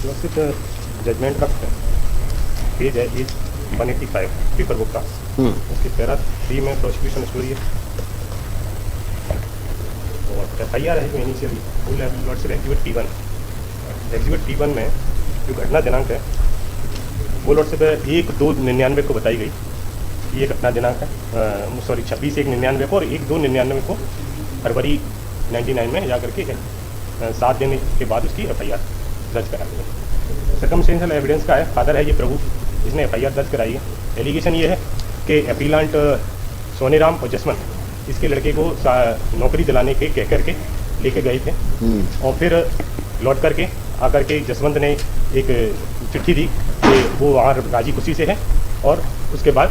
Judgement का page है 185 paper book का, उसके पैरा 3 में प्रोसिक्यूशन स्टोरी है और FIR है जो initially full lordship exhibit T1 में जो घटना दिनांक है वो लॉर्डशिप 1/2/99 को बताई गई। ये घटना दिनांक है 26/1/99 को और 1/2/99 को फरवरी 99 में जा करके 7 दिन के बाद उसकी FIR दर्ज करा गई। सर्कमस्टेंशियल एविडेंस का है, फादर है ये प्रभु जिसने FIR दर्ज कराई है। एलिगेशन ये है कि अपीलांट सोनेराम और जसवंत इसके लड़के को नौकरी दिलाने के कह करके लेके गए थे और फिर लौट करके आकर के जसवंत ने एक चिट्ठी दी कि वो वहाँ राजी खुशी से है और उसके बाद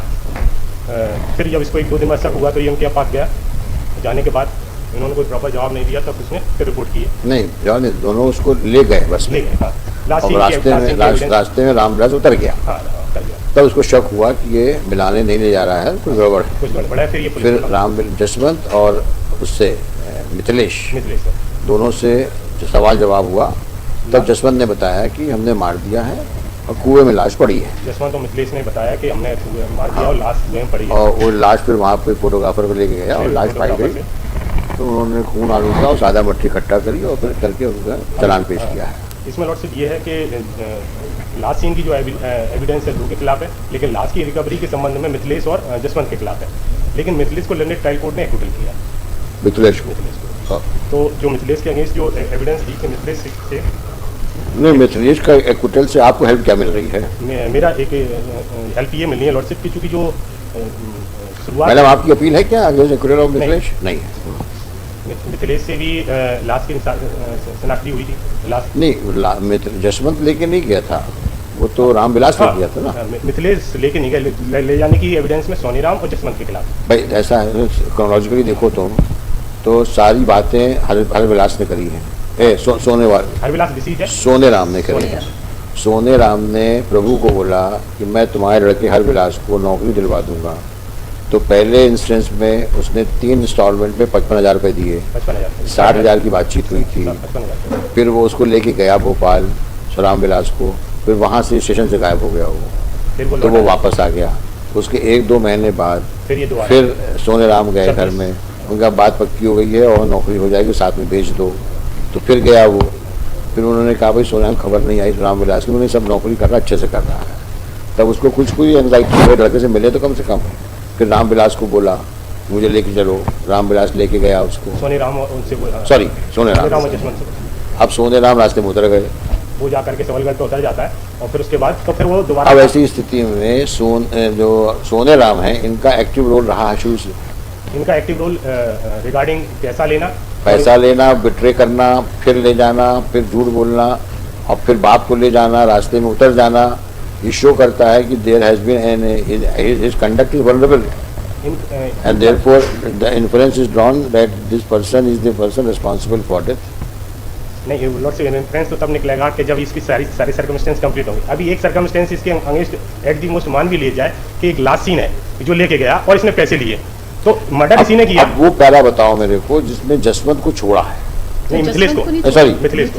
फिर जब इसको 1-2 दिन में शक हुआ तो ये उनके पास गया। जाने के बाद इन्होंने कोई प्रॉपर जवाब नहीं दिया तब उसने फिर रिपोर्ट की है। नहीं जवाब नहीं, दोनों उसको ले गए बस ले गए। हाँ, रास्ते में रामविलास उतर गया। हाँ, तब उसको शक हुआ कि ये मिलाने नहीं ले जा रहा है, कुछ गड़बड़ है। कुछ गड़बड़ है। फिर जसवंत और उससे मिथिलेश दोनों से जो सवाल जवाब हुआ तब जसवंत ने बताया कि हमने मार दिया है और कुएं में लाश पड़ी है। जसवंत और मिथिलेश ने बताया कि हमने मार दिया और लाश में पड़ी है। और वो लाश फिर वहाँ पे फोटोग्राफर को लेके गया और लाश पाई गई तो उन्होंने खून आलूदा और सादा मट्टी इकट्ठा करी और फिर करके उनका चालान पेश किया है। इसमें लॉर्डशिप ये है कि लास्ट सीन की जो एविडेंस है 2 के खिलाफ है, लेकिन लास्ट की रिकवरी के संबंध में मिथिलेश और जसवंत के खिलाफ है। लेकिन मिथिलेश को लंदन ट्रायल कोर्ट ने एक्विटल किया। मिथिलेश को तो जो मिथिलेश के अगेंस्ट जो एविडेंस थी कि मिथिलेश से नहीं, मिथिलेश का एक्विटल से आपको हेल्प क्या मिल रही है? मेरा एक हेल्प ये मिली है लॉर्डशिप की, चूँकि जो शुरुआत मैडम आपकी अपील है क्या आगे एक्विटल ऑफ मिथिलेश? नहीं है। मिथिलेश से भी लास्ट की शनाख्ती हुई थी। लास्ट नहीं, जसवंत लेके नहीं गया था, वो तो रामविलास ले गया था ना। मिथिलेश लेके नहीं गया, ले जाने की एविडेंस में सोनीराम और जसवंत के खिलाफ। भाई ऐसा है, क्रोनोलॉजिकली देखो तो सारी बातें हरविलास ने करी है। हरविलास डिसीज है, सोनेराम ने करी है। सोनेराम ने प्रभु को बोला कि मैं तुम्हारे लड़के हरविलास को नौकरी दिलवा दूंगा। तो पहले इंस्टेंस में उसने 3 इंस्टॉलमेंट में 55,000 रुपये दिए, 60,000 की बातचीत हुई थी। फिर वो उसको लेके गया भोपाल रामविलास को, फिर वहाँ से स्टेशन से गायब हो गया वो, तो वो वापस आ गया। उसके 1-2 महीने बाद फिर सोनेराम गए घर में, उनका बात पक्की हो गई है और नौकरी हो जाएगी, साथ में भेज दो। तो फिर गया वो, फिर उन्होंने कहा भाई सोनेराम खबर नहीं आई रामविलास की, उन्होंने सब नौकरी कर रहा अच्छे से कर रहा है। तब उसको कुछ कोई एंग्जाइटी हुई, लड़के से मिले तो कम से कम। फिर रामविलास को बोला मुझे लेके चलो, रामविलास लेके गया उसको। सोनेराम उनसे सॉरी सोनेराम, अब सोनेराम रास्ते में उतर गए, वो जा करके सबलगढ़ पे उतर जाता है और फिर उसके बाद तो फिर वो दोबारा। अब ऐसी स्थिति में जो सोनेराम है इनका एक्टिव रोल रहा है शुरू से। इनका एक्टिव रोल रिगार्डिंग पैसा लेना, बिट्रे करना, फिर ले जाना, फिर झूठ बोलना और फिर बाप को ले जाना, रास्ते में उतर जाना। ये शो करता है कि there has been his conduct is vulnerable and therefore the inference is drawn that this person is the person responsible for death. नहीं, लॉर्डशिप इन्फ्लुएंस तो तब निकलेगा कि जब इसकी सारी सर्कमस्टेंस कंप्लीट होंगी। अभी एक सर्कमस्टेंस इसके अगेंस्ट एट दी मोस्ट मान भी ले जाए कि एक लास्ट सीन है जो लेके गया और इसने पैसे लिए, तो मर्डर इसी ने किया। अब वो पहला बताओ मेरे को जिसने जसवंत को छोड़ा है। नहीं, मिथिलेश को, सॉरी मिथिलेश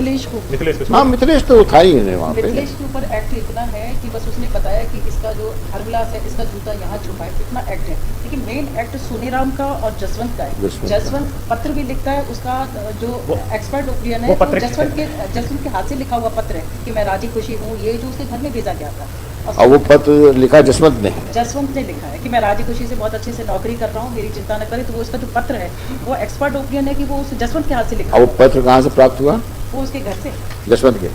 को। हाँ, मिथिलेश तो था ही नहीं वहाँ पे। मिथिलेश के ऊपर एक्ट इतना है कि बस उसने बताया कि इसका जो हरविलास है इसका जूता यहाँ छुपा है, इतना एक्ट है। लेकिन मेन एक्ट सोनीराम का और जसवंत का है। जसवंत पत्र भी लिखता है, उसका जो एक्सपर्ट ओपिनियन है जसवंत के हाथ से लिखा हुआ पत्र है कि मैं राजी खुशी हूँ, ये जो उसके घर में भेजा गया था। और वो पत्र लिखा जसवंत ने लिखा है कि मैं राजी खुशी से बहुत अच्छे से नौकरी कर रहा हूँ, मेरी चिंता न करे। तो वो इसका जो पत्र है वो एक्सपर्ट ओपिनियन है कि वो उस जसवंत के हाथ से लिखा। वो पत्र कहाँ से प्राप्त हुआ? वो उसके घर से, जसवंत के,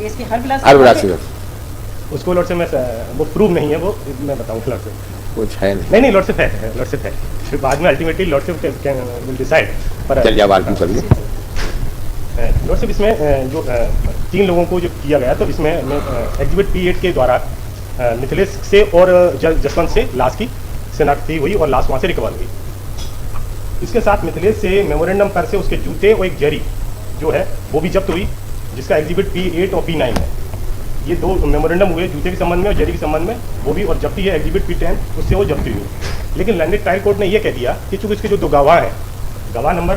इसके हरविलास के। उसको लॉर्डशिप में वो प्रूव नहीं है, वो मैं बताऊँगा लॉर्डशिप कुछ है नहीं, लॉर्डशिप है, लॉर्डशिप है। फिर बाद में अल्टीमेटली लॉर्डशिप विल डिसाइड। पर चलिए आप आर्ग्यू करिए। लॉर्डशिप इसमें जो 3 लोगों को जो किया गया, तो इसमें एग्जिबिट P8 के द्वारा मिथिलेश से और जसवंत से लाश की शनाख्ती हुई और लाश वहाँ से रिकवर हुई। इसके साथ मिथिलेश से मेमोरेंडम पर से उसके जूते और एक जरी जो है वो भी जब्त हुई, जिसका एग्जिबिट P8 और P9 है। ये 2 मेमोरेंडम हुए जूते के संबंध में और जरी के संबंध में, वो भी, और जब्ती है एग्जिबिट P10, उससे वो जब्ती हुई। लेकिन लंदन ट्रायल कोर्ट ने यह कह दिया कि चूँकि इसके जो 2 गवाह हैं, गवाह नंबर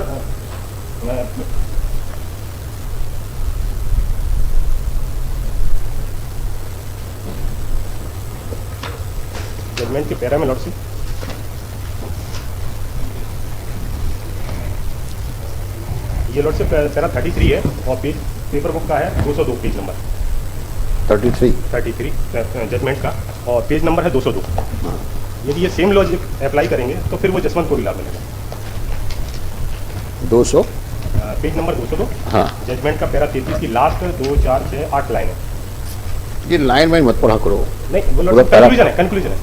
जजमेंट के पैरा में लॉर्डशिप ये लॉर्डशिप पैरा 33 है और पेज पेपर बुक का है 202 पेज नंबर 33 जजमेंट का और पेज नंबर है 202। यदि ये सेम लॉजिक अप्लाई करेंगे तो फिर वो जसवंत को भी लाभ मिलेगा। 200 पेज नंबर 202। हाँ जजमेंट का पैरा 33 की लास्ट 2 4 6 8 लाइन है। ये लाइन वाइन मत पढ़ा करो, नहीं वो पूरा पैरा- कंक्लूजन है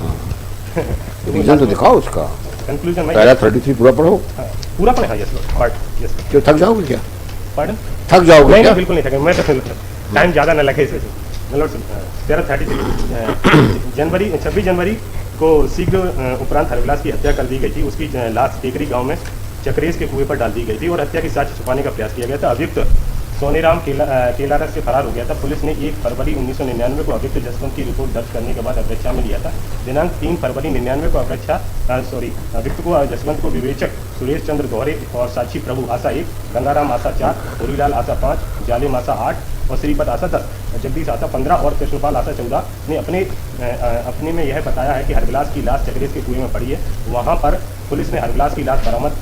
रीजन तो दिखाओ उसका। कंक्लूजन पैरा 33 पूरा पढ़ो। पूरा पढ़े। हाँ यस पार्ट यस क्यों थक जाओगे क्या? पार्डन थक जाओगे नहीं क्या? नहीं बिल्कुल नहीं थके। मैं तो टाइम ज़्यादा न लगे इसे। पैरा 33 जनवरी 26 जनवरी को शीघ्र उपरांत हरविलास की हत्या कर दी गई थी। उसकी लाश टेकरी गांव में चक्रेश के कुएं पर डाल दी गई थी और हत्या की साक्ष्य छुपाने का प्रयास किया गया था। अभियुक्त सोनेराम केलारस से फरार हो गया था। पुलिस ने 1 फरवरी 1999 को अभियुक्त जसवंत की रिपोर्ट दर्ज करने के बाद अपरेक्षा में लिया था। दिनांक 3 फरवरी 1999 को अभियुक्त को जसवंत को विवेचक सुरेश चंद्र गौरे और साक्षी प्रभु आशा 1, गंगाराम आशा 4, होरीलाल आशा 5, जालिम आशा 8 और श्रीपद आशा 10, जगदीश आशा 15 और कृष्णपाल आशा 14 ने अपने में यह बताया है कि हरविलास की लाश चक्रेश के कुएं में पड़ी है। वहाँ पर पुलिस ने हरविलास की लाश बरामद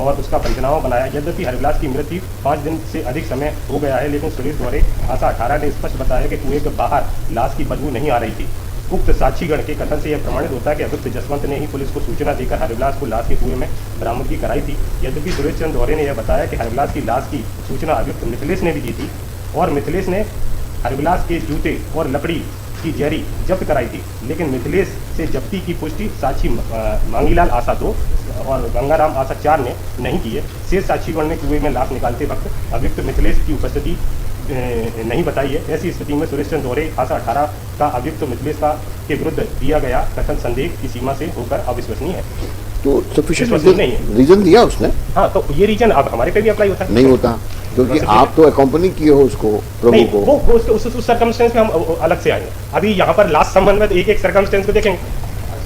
और उसका पंचनामा बनाया। यद्यपि हरविलास की मृत्यु 5 दिन से अधिक समय हो गया है, लेकिन सुरेश गौरे आशा 18 ने स्पष्ट बताया कि कुएं के बाहर लाश की बदबू नहीं आ रही थी। उक्त साक्षीगण के कथन से यह प्रमाणित होता है कि अभियुक्त जसवंत ने ही पुलिस को सूचना देकर हरविलास को लाश के कुएं में बरामदगी कराई थी। यद्यपि सुरेश चंद्र गौरे ने यह बताया कि हरविलास की लाश की सूचना अभियुक्त मिथिलेश ने भी दी थी और मिथिलेश ने हरविलास के जूते और लकड़ी की जहरी जब्त कराई थी, लेकिन मिथिलेश से जब्ती की पुष्टि साक्षी मांगीलाल आशा 2 और गंगाराम आशा 4 ने नहीं की है। शेष साक्षीगण ने कुएं में लाश निकालते वक्त अभियुक्त मिथिलेश की उपस्थिति नहीं बताई है। ऐसी स्थिति में सुरेश चंद्र गौरे आशा 18 का अभियुक्त मिथिलेश के विरुद्ध दिया गया कथन संदेह की सीमा से होकर अविश्वसनीय है। तो सफिशिएंट नहीं है। रीजन दिया उसने? हाँ तो ये रीजन अब हमारे पे भी अप्लाई होता है? नहीं होता, क्योंकि आप तो अकम्पनी किए हो उसको प्रभु नहीं, को। वो उस सर्कमस्टेंस में हम अलग से आएंगे। अभी यहाँ पर लास्ट संबंध में एक सर्कमस्टेंस को देखेंगे,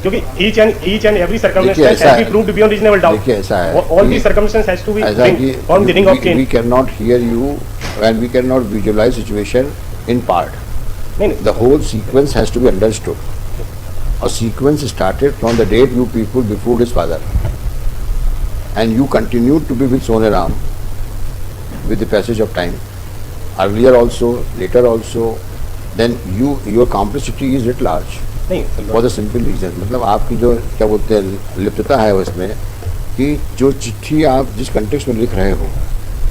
क्योंकि each and every circumstance has to be proved beyond reasonable doubt. देखिए ऐसा है, all these circumstances has to be on the ring of chain. We cannot hear you and we cannot visualize situation in part. नहीं The whole sequence has to be understood. A sequence started from the date you people before his father, and you continued to be with Soneram with the passage of time. Earlier also, later also, then your complicity is at large. नहीं For the simple reason, मतलब आपकी जो क्या बोलते हैं लिप्तता है उसमें कि जो चिट्ठी आप जिस कंटेक्स्ट में लिख रहे हो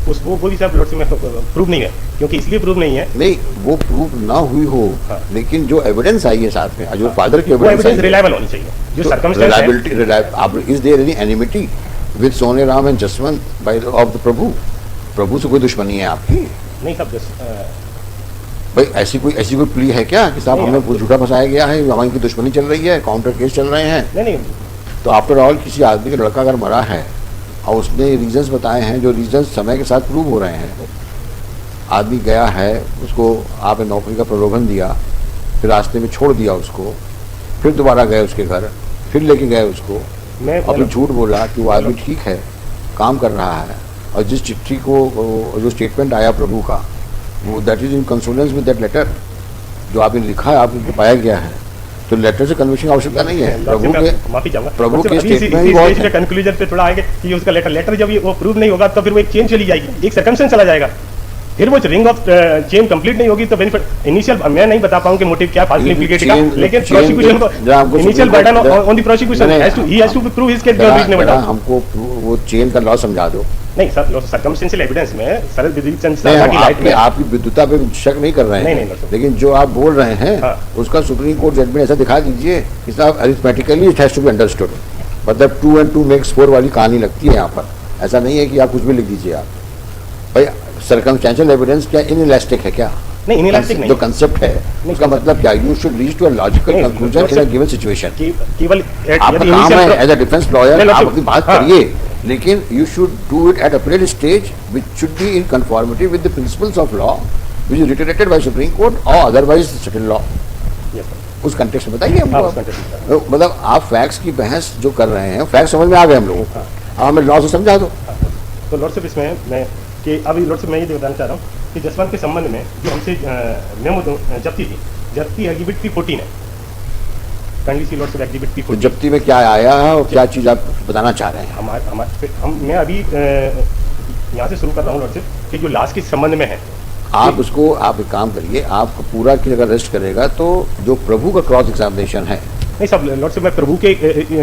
वो भी सब लॉर्ड से में प्रूव नहीं है, क्योंकि इसलिए प्रूव नहीं है। नहीं, वो प्रूव ना हुई हो, हाँ। लेकिन जो एविडेंस आई है साथ में, जो फादर की वो एविडेंस एविडेंस रिलायबल होनी चाहिए। जो सर्कमस्टेंस है is there any enmity with Soneram and Jaswant by of the Prabhu से कोई दुश्मनी है आपकी? नहीं सब भाई ऐसी कोई प्ली है क्या कि साहब हमें झूठा फंसाया गया है, हमारी की दुश्मनी चल रही है, काउंटर केस चल रहे हैं? नहीं तो आफ्टर ऑल किसी आदमी का लड़का अगर मरा है और उसने रीजंस बताए हैं, जो रीजंस समय के साथ प्रूव हो रहे हैं, आदमी गया है, उसको आपने नौकरी का प्रलोभन दिया, फिर रास्ते में छोड़ दिया उसको, फिर दोबारा गए उसके घर, फिर लेके गए उसको, और फिर झूठ बोला कि वो आदमी ठीक है, काम कर रहा है, और जिस चिट्ठी को जो स्टेटमेंट आया प्रभु का, वो that is in consonance with that letter जो आपने लिखा है, आपको पाया गया है, तो लेटर से कन्विक्शन आवश्यकता नहीं है। माफी चाहूंगा, प्रभु के स्टेटमेंट बहुत है। कंक्लूजन पे थोड़ा आएंगे कि उसका लेटर जब वो प्रूव नहीं होगा तो फिर वो एक चेन चली जाएगी, एक सर्कमस्टेंस चला जाएगा, फिर वो रिंग ऑफ चेन कंप्लीट नहीं होगी। तो बेनिफिट इनिशियल मैं नहीं बता पाऊंगा कि मोटिव क्या फाल्स इम्प्लीकेटेड का, लेकिन प्रोसिक्यूशन को initial burden on the prosecution has to prove his case beyond reasonable doubt. हमको वो चेन का लॉ समझा दो। नहीं सर, सर्कमस्टेंशियल एविडेंस में सरल विधि चंद साहब की लाइफ में आपकी विद्युता पे शक नहीं कर रहे हैं, नहीं, लेकिन जो आप बोल रहे हैं उसका सुप्रीम कोर्ट जजमेंट ऐसा दिखा दीजिए कि साहब arithmetically it has to be understood, मतलब 2 and 2 makes 4 वाली कहानी लगती है यहाँ पर। ऐसा नहीं है कि आप कुछ भी लिख दीजिए आप। भाई सर्कमस्टेंशियल एविडेंस क्या इनइलास्टिक है क्या? नहीं, इनइलास्टिक नहीं। जो कंसेप्ट है उसका मतलब क्या? You should reach to a logical conclusion in a given situation. केवल आपका काम है एज अ डिफेंस लॉयर, आप अपनी बात करिए, लेकिन you should do it at appellate stage which should be in conformity with the principles of law which is reiterated by Supreme Court और अदरवाइज सेटल्ड लॉ। उस कंटेक्स्ट में बताइए हमको। मतलब आप फैक्ट्स की बहस जो कर रहे हैं, फैक्ट समझ में आ गए हम लोगों को, अब हमें लॉ से समझा दो। तो लॉर्डशिप इसमें मैं कि अभी लॉर्डशिप मैं ये बताना चाह रहा हूँ कि जसवंत के संबंध में जो हमसे मेमो जब्ती थी, जब्ती एग्जिबिट 314 है। काइंडली सी लॉर्डशिप एग्जिबिट तो P14। जब्ती में क्या आया है और क्या चीज़ आप बताना चाह रहे हैं? मैं अभी यहाँ से शुरू कर रहा हूँ लॉर्डशिप कि जो लाश के संबंध में है, आप उसको, आप एक काम करिए, आप पूरा की अगर रेस्ट करेगा तो जो प्रभु का क्रॉस एग्जामिनेशन है, नहीं सब लॉर्डशिप, मैं प्रभु के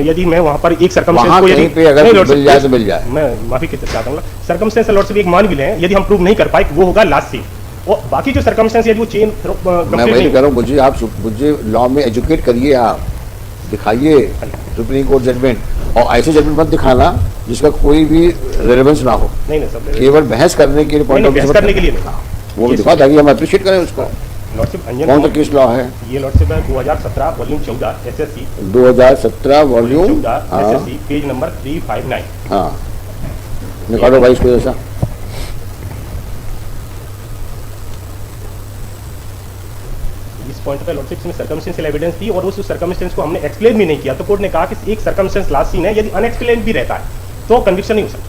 यदि मैं वहाँ पर एक वहाँ सर्कमस्टेंस को यदि कहीं पे अगर नहीं, मिल जाए तो मिल जाए। मैं माफी चाहता हूँ, सर्कमस्टेंस लॉर्डशिप एक मान भी लें, यदि हम प्रूव नहीं कर पाए वो होगा लास्ट सीन, और बाकी जो सर्कमस्टेंस यदि वो चेन मैं वही कह रहा हूँ, मुझे आप मुझे लॉ में एजुकेट करिए, आप दिखाइए सुप्रीम कोर्ट जजमेंट, और ऐसे जजमेंट मत दिखाना जिसका कोई भी रेलेवेंस ना हो, नहीं सब केवल बहस करने के लिए, पॉइंट ऑफ बहस करने के लिए नहीं। वो भी दिखा ताकि हम अप्रिशिएट करें उसको। लॉर्डशिप कौन सा केस लॉ है? ये लॉर्डशिप है 2017 volume 14 SSC 2017 volume 14 SSC page number 359। हाँ, निकालो भाई इसको जैसा। इस पॉइंट पे लॉर्डशिप ने सर्कमस्टेंशियल एविडेंस दी और उस सर्कमस्टेंस को हमने एक्सप्लेन भी नहीं किया, तो कोर्ट ने कहा कि एक सर्कमस्टेंस लास्ट सीन है, यदि अनएक्सप्लेन भी रहता है तो कन्विक्शन नहीं हो सकता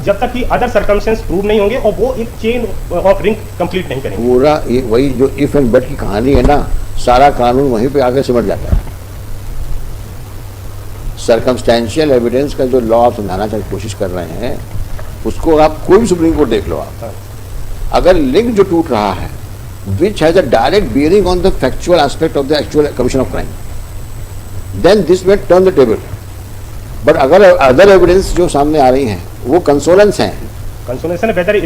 जब तक कि अदर सर्कमस्टेंस प्रूव नहीं होंगे और वो एक चेन ऑफ रिंग कंप्लीट नहीं करेंगे। पूरा ये वही जो इफ एंड बट की कहानी है ना, सारा कानून वहीं पे आगे सिमट जाता है। सर्कमस्टेंशियल एविडेंस का जो लॉ आप समझाना की कोशिश कर रहे हैं, उसको आप कोई भी सुप्रीम कोर्ट देख लो आप, अगर लिंक जो टूट रहा है which has a direct bearing on the factual aspect of the actual commission of crime, then this may turn the table. But अगर अदर एविडेंस जो सामने आ रही हैं वो कंसोनेंस हैं, कंसोनेंस है बेहतर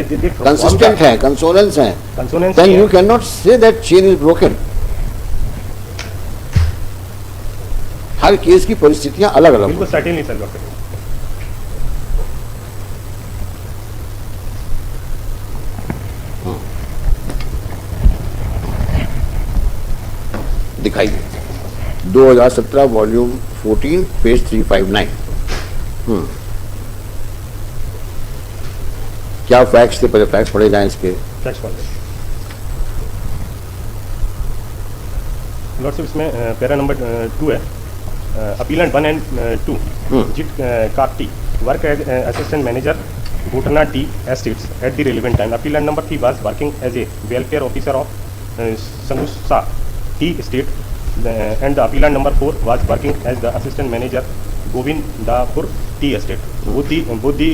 कंसिस्टेंट है, कंसोनेंस हैं, कंसोनेंस, then you cannot say that chain is broken. Her case की परिस्थितियां अलग अलग, बिल्कुल सर्टेनली सर डॉक्टर। दिखाइए 2017 वॉल्यूम 14 पेज 359। क्या फैक्ट्स थे? पहले फैक्ट्स पढ़े जाएं इसके। लॉर्डशिप इसमें पैरा नंबर 2 है, appellant 1 and 2 Jit Kakati work as assistant manager Ghotna tea estates at the relevant time. Appellant number 3 was working as a welfare officer of Sangusa tea estate and the appellant number 4 was working as the assistant manager Govindapur tea estate. Both the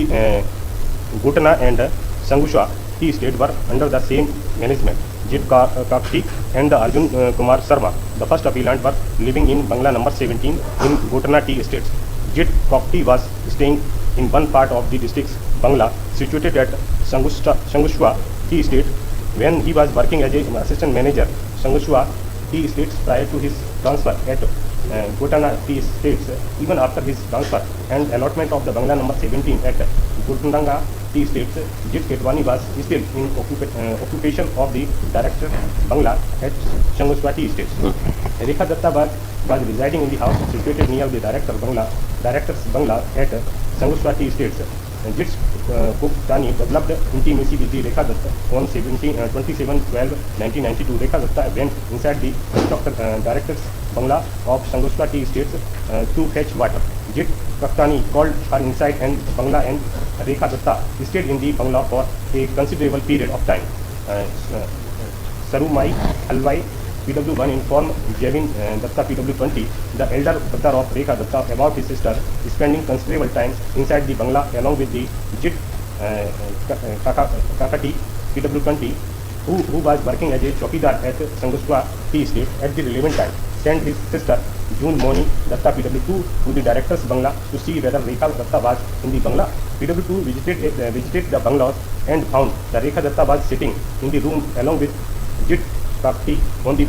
Gutana and Sangusha tea estate were under the same management. Jit Kakti and the Arjun Kumar Sharma, the first appellant, were living in Bangla number 17 in Gutana tea estates. Jit Kakti was staying in one part of the district's Bangla situated at Sangushwa tea estate when he was working as an assistant manager Sangushwa tea estates prior to his transfer at Gotana tea estates. Even after his transfer and allotment of the Bangla number 17 at Gotanga tea estates, Jit Ketwani was still in occupation of the director Bangla at Sangushwa tea estates. Rekha Datta was residing in the house situated near the director's Bangla at Sangushwa tea estates. Jit's Koktani developed intimacy with the Rekha Datta on 27/12/1992. Rekha Datta went inside the director's Bangla of Sangushwa tea estates to fetch water. Jit Koktani called her inside and Bangla, and Rekha Datta stayed in the Bangla for a considerable period of time. Sarumai Halwai PW1 informed Jevin Datta PW20, the elder brother of Rekha Datta, about his sister spending considerable time inside the Bangla along with the Jit Kakati PW20, who was working as a chowkidar at Sangushwa tea estate at the relevant time, sent his sister June Moni Datta PW2 to the director's Bangla to see whether Rekha Datta was in the Bangla. PW2 visited the Banglaws and found that Rekha Datta was sitting in the room along with Jit Kakti. On the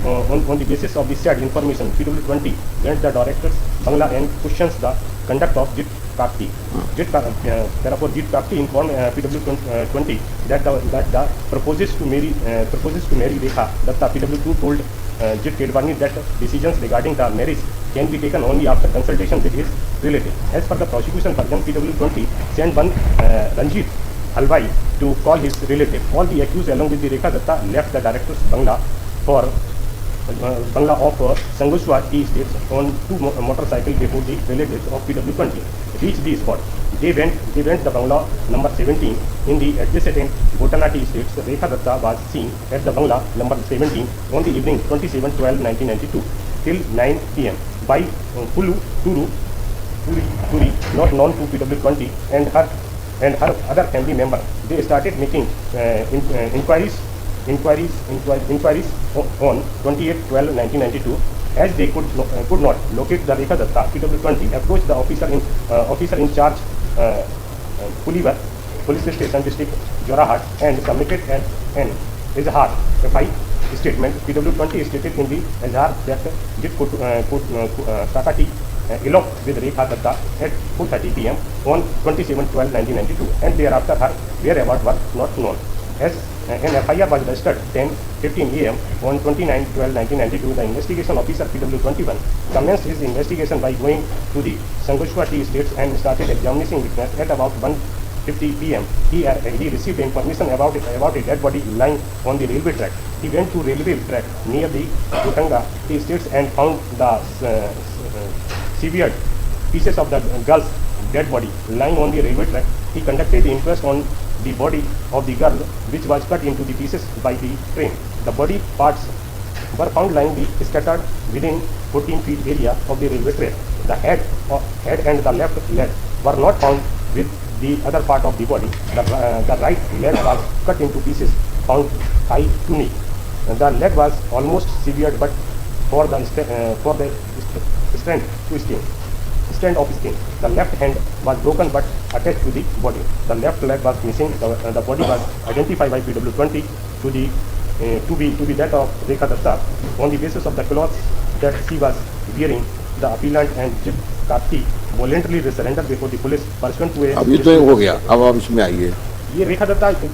basis of the said information, PW20 went the director's Bangla and questions the conduct of Jit Kakti. Therefore, Jit Kakti informed PW20 that the proposes to marry Rekha Datta. PW2 told Jit Kedwani that decisions regarding the marriage can be taken only after consultation with his relative. As per the prosecution version, PW20 sent one Ranjit Halwai to call his relative. All the accused along with the Rekha Datta left the director's Bangla for Bangla of Sangushwa tea estates on 2 motorcycles before the relatives of PW20 reached the spot. They went the Bangla number 17 in the adjacent Gotana tea estates. Rekha Datta was seen at the Bangla number 17 on the evening 27/12/1992. till 9 p.m. by Pulu Turi, not known to PW20, and her other family member. They started making inquiries on 28/12/1992. As they could not locate the Rekha Datta, PW20 approached the officer in charge, Pulivar Police Station, District Jorahat, and submitted an Izhar FI statement. PW20 stated in the Izhar that Jit Kakati eloped with Rekha Datta at 4:30 p.m. on 27/12/1992, and thereafter her whereabouts were not known. As an FIR was registered 10:15 a.m. on 29/12/1992, the investigation officer PW21 commenced his investigation by going to the Sangoshwa Tea Estates and started examining witness at about 1:50 p.m. He received information about a dead body lying on the railway track. He went to railway track near the Utanga Tea Estates and found the severed pieces of the girl's dead body lying on the railway track. He conducted the inquest on the body of the girl, which was cut into the pieces by the train. The body parts were found lying scattered within 14 feet area of the railway track. The head and the left leg were not found with the other part of the body. The right leg was cut into pieces, found thigh to knee. The leg was almost severed, but for the strand of skin. The left hand was broken but attached to the body. The left leg was missing. The body was identified by PW20 to be that of Rekha Datta on the basis of the clothes that she was wearing. The appellant and Jit Karti voluntarily surrendered before the police pursuant to a. अभी तो हो गया, अब आप इसमें आइए. ये रेखा दत्ता जो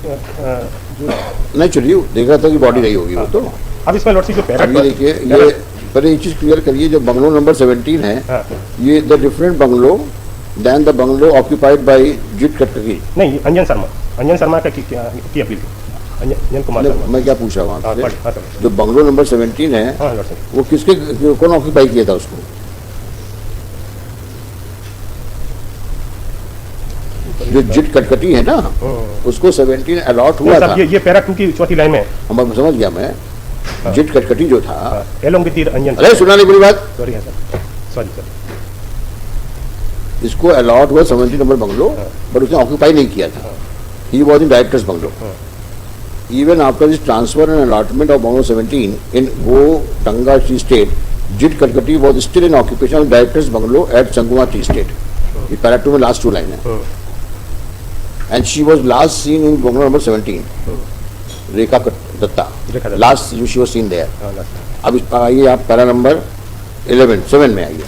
नहीं चलिए, देखा था कि बॉडी नहीं होगी वो तो. अब इसमें लॉर्डशिप जो पैरा देखिए, ये पर एक चीज क्लियर करिए, जो बंगलो नंबर 17 है, ये the different bungalow then the bungalow occupied by Jit Kakati. नहीं, अंजन शर्मा का की अपील थी. अंजन कुमार शर्मा. मैं क्या पूछा वहाँ से, जो बंगलो नंबर 17 है, वो किसके, कौन ऑक्यूपाई किया था उसको? जो जिट कटकटी है ना, उसको 17 अलॉट हुआ था. ये पैरा 2 की चौथी लाइन में हम समझ गया मैं. जिट कटकटी जो था, एलोंग विद अंजन. अरे सुना नहीं मेरी बात. Sorry sir. इसको अलॉट हुआ 17 नंबर बंगलो, बट उसने ऑक्यूपाई नहीं किया था. He was in directors bungalow. Even after this transfer and allotment of bungalow 17 in Tanga Tea Estate, Jit Katkati was still in occupation of directors bungalow at Sanguma Tea Estate. ये para 2 में last 2 line है. And she was last seen in bungalow number 17. Rekha Datta. Last she was seen there. अब आइए आप para number 7 में आइए.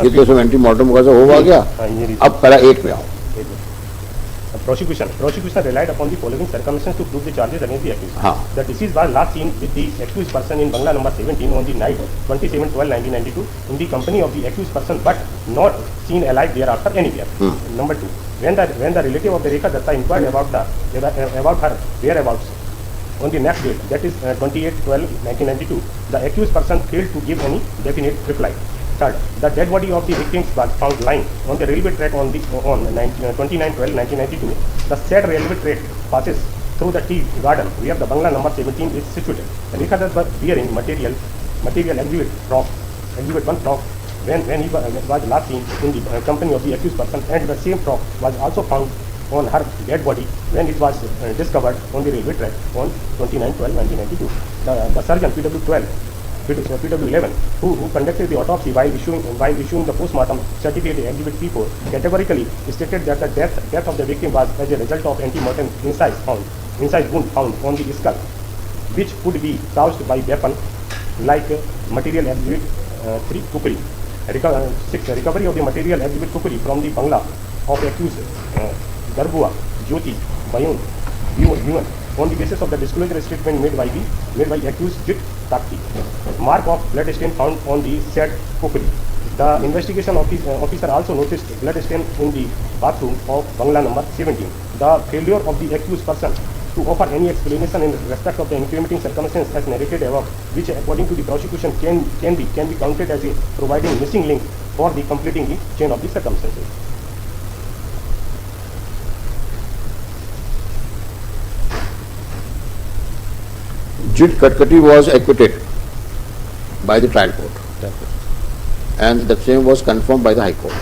ये तो सब एंटी मॉर्टम का हो गया. अब पैरा 8 में आओ. Prosecution relied upon the following circumstances to prove the charges against the accused. The deceased was last seen with the accused person in Bangla number 17 on the night 27/12/1992 in the company of the accused person, but not seen alive thereafter anywhere. Number 2, when the relative of the Rekha Datta inquired about her whereabouts on the next date, that is 28/12/1992, the accused person failed to give any definite reply. Third, the dead body of the victims was found lying on the railway track on 29/12/1992. The said railway track passes through the tea garden where the Bangla number 17 is situated. Rekha Datta was wearing material exhibit 1 frock when he was last seen in the company of the accused person, and the same frock was also found on her dead body when it was discovered on the railway track on 29/12/1992. The surgeon PW11 who conducted the autopsy while issuing the postmortem certificate exhibit P4 categorically stated that the death of the victim was as a result of antemortem incise wound found on the skull, which could be caused by weapon like material exhibit 3 kukri. 6, recovery of the material exhibit kukri from the Bangla of accused Garbua, Jyoti, Bayun, Bhuvan on the basis of the disclosure statement made by accused Jit Takti. Mark of blood stain found on the said kukri. The investigation officer also noticed blood stain in the bathroom of Bangla number 17. The failure of the accused person to offer any explanation in respect of the incriminating circumstances as narrated above, which according to the prosecution can be counted as a providing missing link for the completing the chain of the circumstances. Jit Katkati was acquitted. by the trial court, and the same was confirmed by the High Court.